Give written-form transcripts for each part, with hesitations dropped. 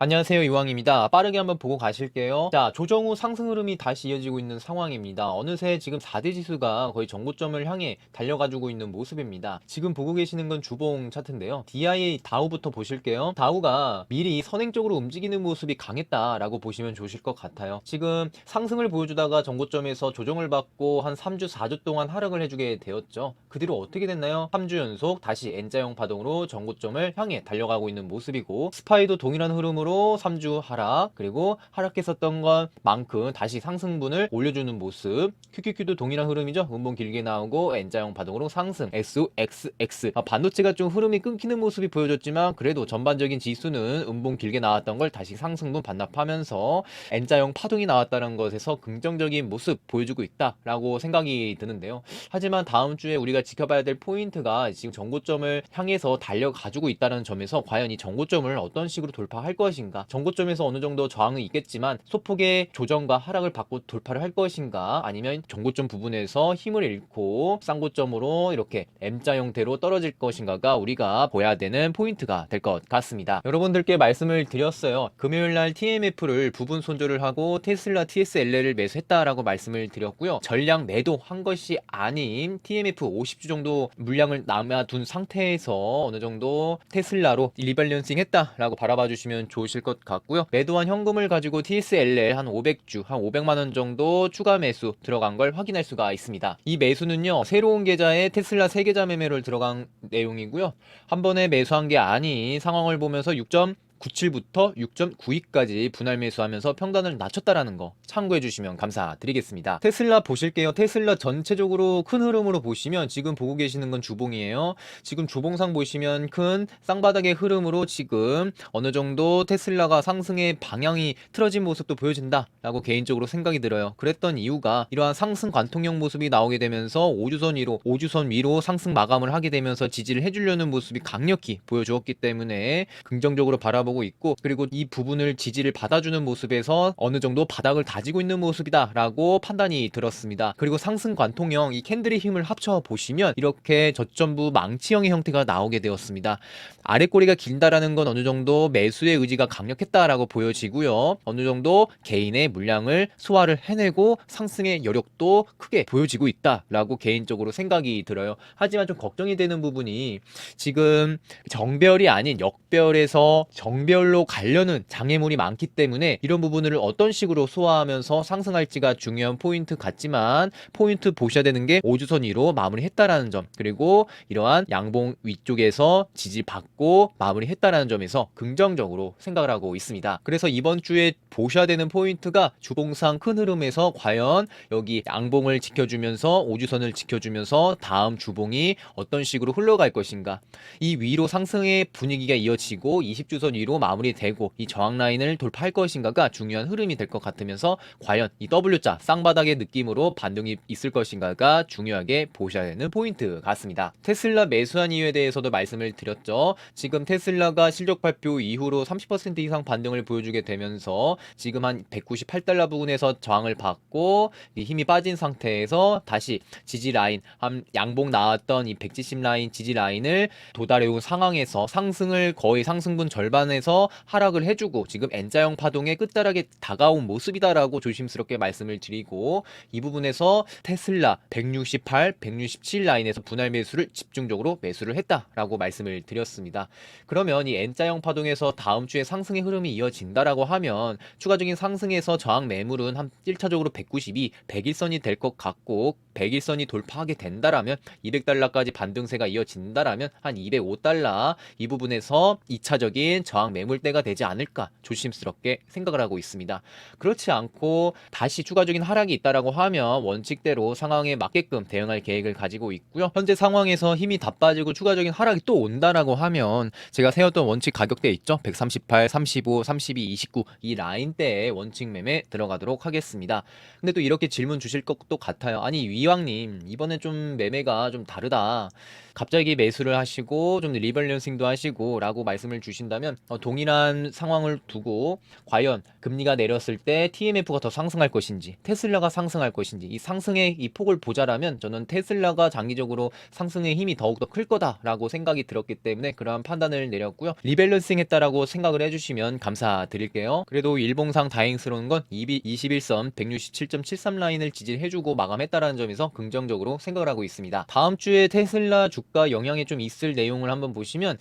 안녕하세요, 이왕입니다. 빠르게 한번 보고 가실게요. 자, 조정 후 상승 흐름이 다시 이어지고 있는 상황입니다. 어느새 지금 4대 지수가 거의 전고점을 향해 달려가지고 있는 모습입니다. 지금 보고 계시는 건 주봉 차트인데요. DIA 다우부터 보실게요. 다우가 미리 선행적으로 움직이는 모습이 강했다라고 보시면 좋으실 것 같아요. 지금 상승을 보여주다가 전고점에서 조정을 받고 한 3주, 4주 동안 하락을 해주게 되었죠. 그 뒤로 어떻게 됐나요? 3주 연속 다시 N자형 파동으로 전고점을 향해 달려가고 있는 모습이고, 스파이도 동일한 흐름으로 3주 하락, 그리고 하락했었던 것만큼 다시 상승분을 올려주는 모습. QQQ도 동일한 흐름이죠. 음봉 길게 나오고 N자형 파동으로 상승. SOXX 반도체가 좀 흐름이 끊기는 모습이 보여졌지만 그래도 전반적인 지수는 음봉 길게 나왔던 걸 다시 상승분 반납하면서 N자형 파동이 나왔다는 것에서 긍정적인 모습 보여주고 있다라고 생각이 드는데요. 하지만 다음 주에 우리가 지켜봐야 될 포인트가 지금 전고점을 향해서 달려가지고 있다는 점에서 과연 이 전고점을 어떤 식으로 돌파할 것인가, 전고점에서 어느 정도 저항은 있겠지만 소폭의 조정과 하락을 받고 돌파를 할 것인가, 아니면 전고점 부분에서 힘을 잃고 쌍고점으로 이렇게 M자 형태로 떨어질 것인가가 우리가 보아야 되는 포인트가 될 것 같습니다. 여러분들께 말씀을 드렸어요. 금요일날 TMF를 부분 손절을 하고 테슬라 TSLL을 매수했다라고 말씀을 드렸고요. 전량 매도한 것이 아닌 TMF 50주 정도 물량을 남아둔 상태에서 어느 정도 테슬라로 리밸런싱 했다라고 바라봐 주시면 좋으실 것 같고요. 매도한 현금을 가지고 TSLL 한 500주, 한 500만원 정도 추가 매수 들어간 걸 확인할 수가 있습니다. 이 매수는요, 새로운 계좌에 테슬라 3계좌 매매를 들어간 내용이고요. 한 번에 매수한 게 아닌 상황을 보면서 6.97부터 6.92까지 분할 매수하면서 평단을 낮췄다라는 거 참고해 주시면 감사드리겠습니다. 테슬라 보실게요. 테슬라 전체적으로 큰 흐름으로 보시면 지금 보고 계시는 건 주봉이에요. 지금 주봉상 보시면 큰 쌍바닥의 흐름으로 지금 어느 정도 테슬라가 상승의 방향이 틀어진 모습도 보여진다라고 개인적으로 생각이 들어요. 그랬던 이유가 이러한 상승 관통형 모습이 나오게 되면서 5주선 위로 상승 마감을 하게 되면서 지지를 해주려는 모습이 강력히 보여주었기 때문에 긍정적으로 바라보고 있고, 그리고 이 부분을 지지를 받아주는 모습에서 어느 정도 바닥을 다지고 있는 모습이다 라고 판단이 들었습니다. 그리고 상승 관통형 이 캔들의 힘을 합쳐 보시면 이렇게 저점부 망치형의 형태가 나오게 되었습니다. 아랫꼬리가 길다라는 건 어느 정도 매수의 의지가 강력했다라고 보여지고요. 어느 정도 개인의 물량을 소화를 해내고 상승의 여력도 크게 보여지고 있다라고 개인적으로 생각이 들어요. 하지만 좀 걱정이 되는 부분이 지금 정별이 아닌 역별에서 정별로 가려는 장애물이 많기 때문에 이런 부분을 어떤 식으로 소화하면서 상승할지가 중요한 포인트 같지만, 포인트 보셔야 되는 게 5주선 위로 마무리했다라는 점, 그리고 이러한 양봉 위쪽에서 지지받고 마무리했다라는 점에서 긍정적으로 생각을 하고 있습니다. 그래서 이번 주에 보셔야 되는 포인트가 주봉상 큰 흐름에서 과연 여기 양봉을 지켜주면서 5주선을 지켜주면서 다음 주봉이 어떤 식으로 흘러갈 것인가, 이 위로 상승의 분위기가 이어지고 20주선 위로 마무리되고 이 저항 라인을 돌파할 것인가가 중요한 흐름이 될 것 같으면서 과연 이 W자 쌍바닥의 느낌으로 반등이 있을 것인가가 중요하게 보셔야 되는 포인트 같습니다. 테슬라 매수한 이유에 대해서도 말씀을 드렸죠. 지금 테슬라가 실적 발표 이후로 30% 이상 반등을 보여주게 되면서 지금 한 198달러 부근에서 저항을 받고 이 힘이 빠진 상태에서 다시 지지 라인, 한 양봉 나왔던 이 170 라인 지지 라인을 도달해온 상황에서 상승을 거의 상승분 절반에서 하락을 해주고 지금 N자형 파동의 끝자락에 다가온 모습이다라고 조심스럽게 말씀을 드리고, 이 부분에서 테슬라 168, 167 라인에서 분할 매수를 집중적으로 매수를 했다라고 말씀을 드렸습니다. 그러면 이 N자형 파동에서 다음 주에 상승의 흐름이 이어진다라고 하면 추가적인 상승에서 저항 매물은 한 1차적으로 192, 101선이 될 것 같고, 101선이 돌파하게 된다라면 200달러까지 반등세가 이어진다라면 한 205달러 이 부분에서 2차적인 저항 매물대가 되지 않을까 조심스럽게 생각을 하고 있습니다. 그렇지 않고 다시 추가적인 하락이 있다라고 하면 원칙대로 상황에 맞게끔 대응할 계획을 가지고 있고요. 현재 상황에서 힘이 다 빠지고 추가적인 하락이 또 온다라고 하면 제가 세웠던 원칙 가격대 있죠? 138, 35, 32, 29 이 라인대에 원칙 매매 들어가도록 하겠습니다. 근데 또 이렇게 질문 주실 것도 같아요. 아니 이왕님, 이번에 좀 매매가 좀 다르다. 갑자기 매수를 하시고 좀 리밸런싱도 하시고 라고 말씀을 주신다면 동일한 상황을 두고 과연 금리가 내렸을 때 TMF가 더 상승할 것인지 테슬라가 상승할 것인지 이 상승의 이 폭을 보자라면 저는 테슬라가 장기적으로 상승의 힘이 더욱더 클 거다라고 생각이 들었기 때문에 그러한 판단을 내렸고요. 리밸런싱 했다라고 생각을 해주시면 감사드릴게요. 그래도 일봉상 다행스러운 건 21선 167.73 라인을 지지해주고 마감했다라는 점에서 긍정적으로 생각을 하고 있습니다. 다음 주에 테슬라 주가 영향이 좀 있을 내용을 한번 보시면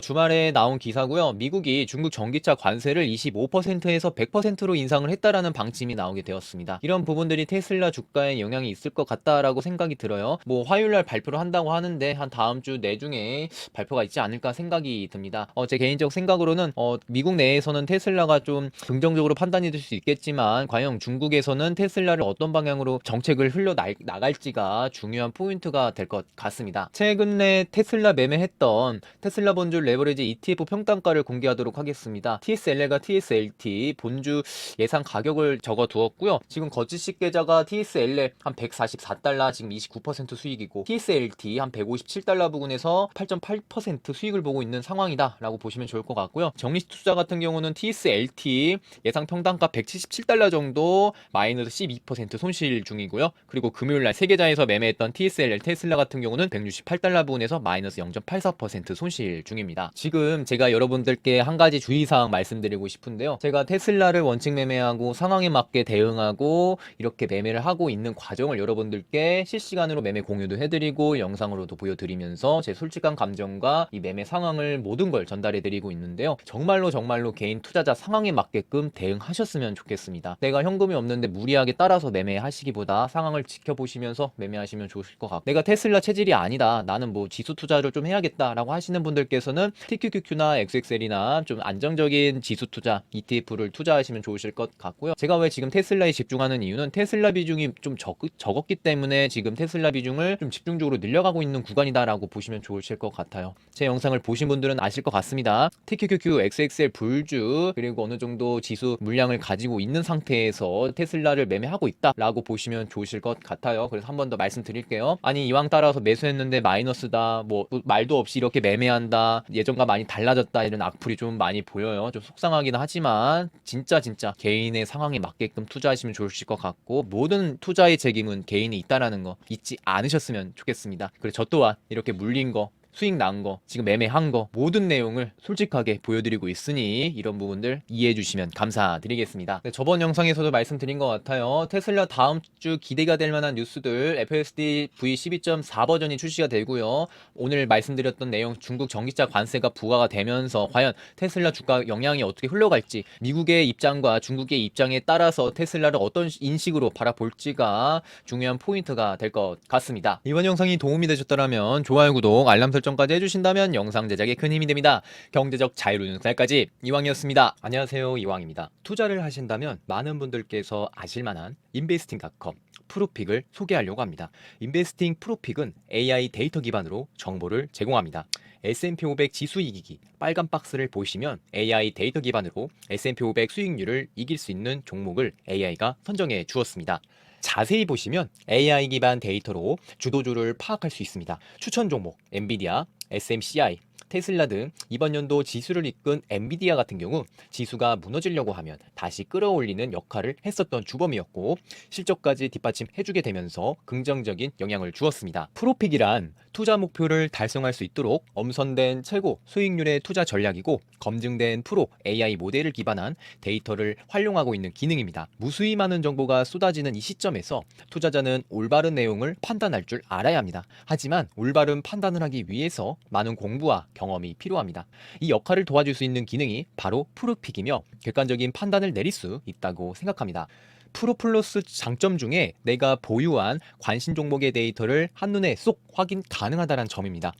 주말에 나온 기사고요. 미국이 중국 전기차 관세를 25%에서 100%로 인상을 했다라는 방침이 나오게 되었습니다. 이런 부분들이 테슬라 주가에 영향이 있을 것 같다라고 생각이 들어요. 뭐 화요일날 발표를 한다고 하는데 한 다음 주 내중에 발표가 있지 않을까 생각이 듭니다. 제 개인적 생각으로는 미국 내에서는 테슬라가 좀 긍정적으로 판단이 될 수 있겠지만 과연 중국에서는 테슬라를 어떤 방향으로 정책을 나갈지가 중요한 포인트가 될 것 같습니다. 최근에 테슬라 매매했던 테슬라 본주 레버리지 ETF 평단가를 공개하도록 하겠습니다. TSL과 TSLT 본주 예상 가격을 적어 두었고요. 지금 거치식 계좌가 TSL에 한 144달러 지금 29% 수익이고 TSLT 한 157달러 부근에서 8.8% 수익을 보고 있는 상황이다 라고 보시면 좋을 것 같고요. 정리식 투자 같은 경우는 TSLT 예상 평단가 177달러 정도 마이너스 12% 손실 중이고요. 그리고 금요일날 세 계좌에서 매매했던 TSL 테슬라 같은 경우는 168달러 부근에서 마이너스 0.84% 손실 중입니다. 지금 제가 여러분들께 한 가지 주의사항 말씀드리고 싶은데요. 제가 테슬라를 원칙 매매하고 상황에 맞게 대응하고 이렇게 매매를 하고 있는 과정을 여러분들께 실시간으로 매매 공유도 해드리고 영상으로도 보여드리면서 제 솔직한 감정과 이 매매 상황을 모든 걸 전달해드리고 있는데요. 정말로 개인 투자자 상황에 맞게끔 대응하셨으면 좋겠습니다. 내가 현금이 없는데 무리하게 따라서 매매하시기보다 상황을 지켜보시면서 매매하시면 좋으실 것 같고 내가 테슬라 체질이 아니다. 나는 뭐 지수 투자를 좀 해야겠다라고 하시는 분들께서는 TQQQ나 XXL이나 좀 안정적인 지수 투자 ETF를 투자하시면 좋으실 것 같고요. 제가 왜 지금 테슬라에 집중하는 이유는 테슬라 비중이 좀 적었기 때문에 지금 테슬라 비중을 좀 집중적으로 늘려가고 있는 구간이다라고 보시면 좋으실 것 같아요. 제 영상을 보신 분들은 아실 것 같습니다. TQQQ, XXL 불주 그리고 어느 정도 지수 물량을 가지고 있는 상태에서 테슬라를 매매하고 있다라고 보시면 좋으실 것 같아요. 그래서 한 번 더 말씀드릴게요. 아니 이왕 따라서 매수했는데 마이너스다 뭐 말도 없이 이렇게 매매한다 예전과 많이 달라졌다 이런 악플이 좀 많이 보여요. 좀 속상하긴 하지만 진짜 개인의 상황에 맞게끔 투자하시면 좋으실 것 같고 모든 투자의 책임은 개인이 있다라는 거 잊지 않으셨으면 좋겠습니다. 그리고 저 또한 이렇게 물린 거 수익 난 거, 지금 매매한 거 모든 내용을 솔직하게 보여드리고 있으니 이런 부분들 이해해 주시면 감사드리겠습니다. 네, 저번 영상에서도 말씀드린 것 같아요. 테슬라 다음 주 기대가 될 만한 뉴스들 FSD V12.4 버전이 출시가 되고요. 오늘 말씀드렸던 내용 중국 전기차 관세가 부과가 되면서 과연 테슬라 주가 영향이 어떻게 흘러갈지 미국의 입장과 중국의 입장에 따라서 테슬라를 어떤 인식으로 바라볼지가 중요한 포인트가 될 것 같습니다. 이번 영상이 도움이 되셨다면 좋아요, 구독, 알람 설정까지 해주신다면 영상 제작에 큰 힘이 됩니다. 경제적 자유로운 살까지 이왕이었습니다. 안녕하세요, 이왕입니다. 투자를 하신다면 많은 분들께서 아실만한 인베스팅닷컴 프로픽을 소개하려고 합니다. 인베스팅 프로픽은 AI 데이터 기반으로 정보를 제공합니다. S&P 500 지수 이기기 빨간 박스를 보시면 AI 데이터 기반으로 S&P 500 수익률을 이길 수 있는 종목을 AI가 선정해 주었습니다. 자세히 보시면 AI 기반 데이터로 주도주를 파악할 수 있습니다. 추천 종목 엔비디아, SMCI, 테슬라 등 이번 연도 지수를 이끈 엔비디아 같은 경우 지수가 무너지려고 하면 다시 끌어올리는 역할을 했었던 주범이었고 실적까지 뒷받침해주게 되면서 긍정적인 영향을 주었습니다. 프로픽이란 투자 목표를 달성할 수 있도록 엄선된 최고 수익률의 투자 전략이고 검증된 프로 AI 모델을 기반한 데이터를 활용하고 있는 기능입니다. 무수히 많은 정보가 쏟아지는 이 시점에서 투자자는 올바른 내용을 판단할 줄 알아야 합니다. 하지만 올바른 판단을 하기 위해서 많은 공부와 경험이 필요합니다. 이 역할을 도와줄 수 있는 기능이 바로 프로픽이며 객관적인 판단을 내릴 수 있다고 생각합니다. 프로플러스 장점 중에 내가 보유한 관심 종목의 데이터를 한눈에 쏙 확인 가능하다는 점입니다.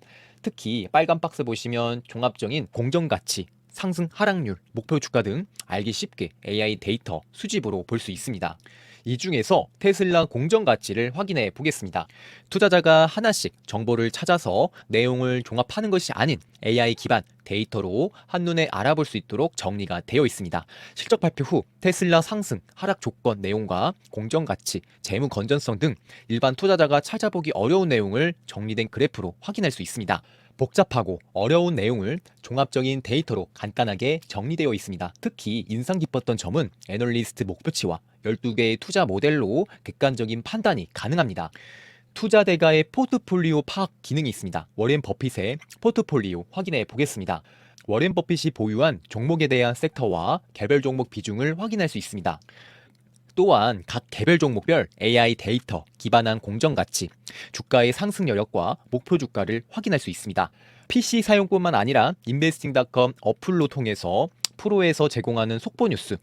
특히 빨간 박스 보시면 종합적인 공정가치, 상승 하락률, 목표 주가 등 알기 쉽게 AI 데이터 수집으로 볼 수 있습니다. 이 중에서 테슬라 공정 가치를 확인해 보겠습니다. 투자자가 하나씩 정보를 찾아서 내용을 종합하는 것이 아닌 AI 기반 데이터로 한눈에 알아볼 수 있도록 정리가 되어 있습니다. 실적 발표 후 테슬라 상승, 하락 조건 내용과 공정 가치, 재무 건전성 등 일반 투자자가 찾아보기 어려운 내용을 정리된 그래프로 확인할 수 있습니다. 복잡하고 어려운 내용을 종합적인 데이터로 간단하게 정리되어 있습니다. 특히 인상 깊었던 점은 애널리스트 목표치와 12개의 투자 모델로 객관적인 판단이 가능합니다. 투자 대가의 포트폴리오 파악 기능이 있습니다. 워렌 버핏의 포트폴리오 확인해 보겠습니다. 워렌 버핏이 보유한 종목에 대한 섹터와 개별 종목 비중을 확인할 수 있습니다. 또한 각 개별 종목별 AI 데이터 기반한 공정 가치, 주가의 상승 여력과 목표 주가를 확인할 수 있습니다. PC 사용뿐만 아니라 investing.com 어플로 통해서 프로에서 제공하는 속보 뉴스,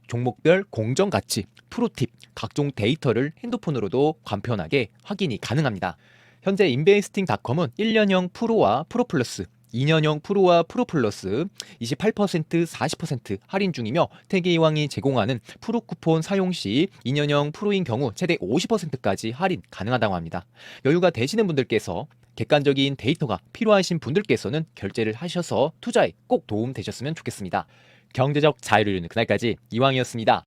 종목별 공정 가치, 프로팁, 각종 데이터를 핸드폰으로도 간편하게 확인이 가능합니다. 현재 investing.com은 1년형 프로와 프로 플러스, 2년형 프로와 프로 플러스 28%, 40% 할인 중이며 태계이왕이 제공하는 프로 쿠폰 사용 시 2년형 프로인 경우 최대 50%까지 할인 가능하다고 합니다. 여유가 되시는 분들께서 객관적인 데이터가 필요하신 분들께서는 결제를 하셔서 투자에 꼭 도움 되셨으면 좋겠습니다. 경제적 자유를 이루는 그날까지 이왕이었습니다.